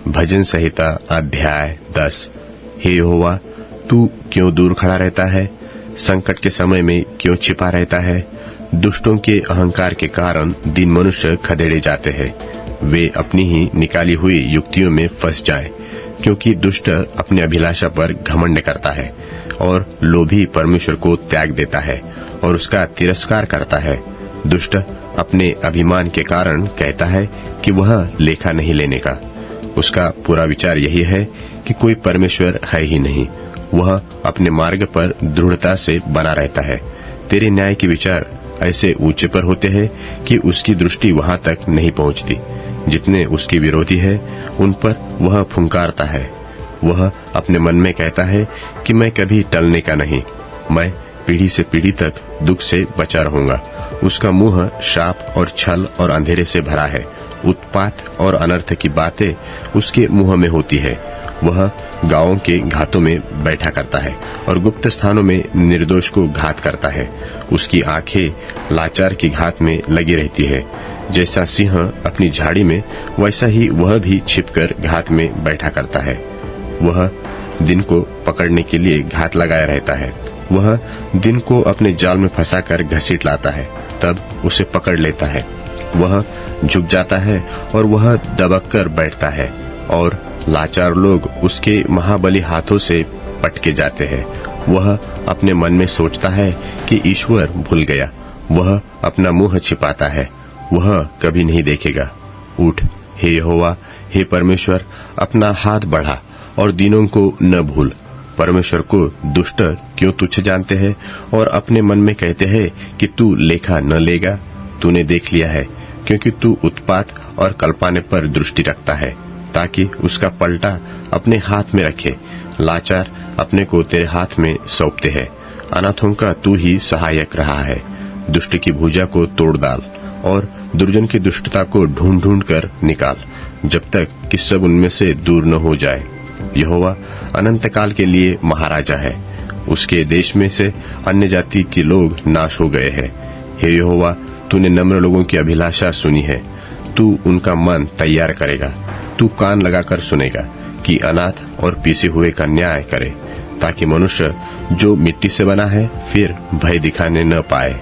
भजन संहिता अध्याय 10। हे यहोवा, तू क्यों दूर खड़ा रहता है? संकट के समय में क्यों छिपा रहता है? दुष्टों के अहंकार के कारण दीन मनुष्य खदेड़े जाते हैं। वे अपनी ही निकाली हुई युक्तियों में फंस जाए, क्योंकि दुष्ट अपने अभिलाषा पर घमंड करता है और लोभी परमेश्वर को त्याग देता है और उसका तिरस्कार करता है। दुष्ट अपने अभिमान के कारण कहता है कि वह लेखा नहीं लेने का। उसका पूरा विचार यही है कि कोई परमेश्वर है ही नहीं। वह अपने मार्ग पर दृढ़ता से बना रहता है। तेरे न्याय के विचार ऐसे ऊंचे पर होते हैं कि उसकी दृष्टि वहां तक नहीं पहुंचती। जितने उसके विरोधी है उन पर वह फुंकारता है। वह अपने मन में कहता है कि मैं कभी टलने का नहीं, मैं पीढ़ी से पीढ़ी तक दुख से बचा रहूंगा। उसका मुंह शाप और छल और अंधेरे से भरा है। उत्पात और अनर्थ की बातें उसके मुंह में होती है। वह गांवों के घातों में बैठा करता है और गुप्त स्थानों में निर्दोष को घात करता है। उसकी आंखें लाचार की घात में लगी रहती है। जैसा सिंह अपनी झाड़ी में, वैसा ही वह भी छिपकर घात में बैठा करता है। वह दिन को पकड़ने के लिए घात लगाया रहता है। वह दिन को अपने जाल में फंसाकर घसीट लाता है, तब उसे पकड़ लेता है। वह झुक जाता है और वह दबक कर बैठता है और लाचार लोग उसके महाबली हाथों से पटके जाते हैं। वह अपने मन में सोचता है कि ईश्वर भूल गया। वह अपना मुंह छिपाता है, वह कभी नहीं देखेगा। उठ हे यहोवा, हे परमेश्वर, अपना हाथ बढ़ा और दीनों को न भूल। परमेश्वर को दुष्ट क्यों तुच्छ जानते हैं और अपने मन में कहते हैं कि तू लेखा न लेगा? तूने देख लिया है, क्योंकि तू उत्पात और कल्पाने पर दृष्टि रखता है, ताकि उसका पलटा अपने हाथ में रखे। लाचार अपने को तेरे हाथ में सौंपते हैं। अनाथों का तू ही सहायक रहा है। दुष्ट की भुजा को तोड़ डाल और दुर्जन की दुष्टता को ढूंढ ढूंढ कर निकाल, जब तक कि सब उनमें से दूर न हो जाए। यहोवा अनंत काल के लिए महाराजा है। उसके देश में से अन्य जाति के लोग नाश हो गए हैं। हे यहोवा, तूने नम्र लोगों की अभिलाषा सुनी है। तू उनका मन तैयार करेगा। तू कान लगाकर सुनेगा कि अनाथ और पीसे हुए का न्याय करे, ताकि मनुष्य जो मिट्टी से बना है फिर भय दिखाने न पाए।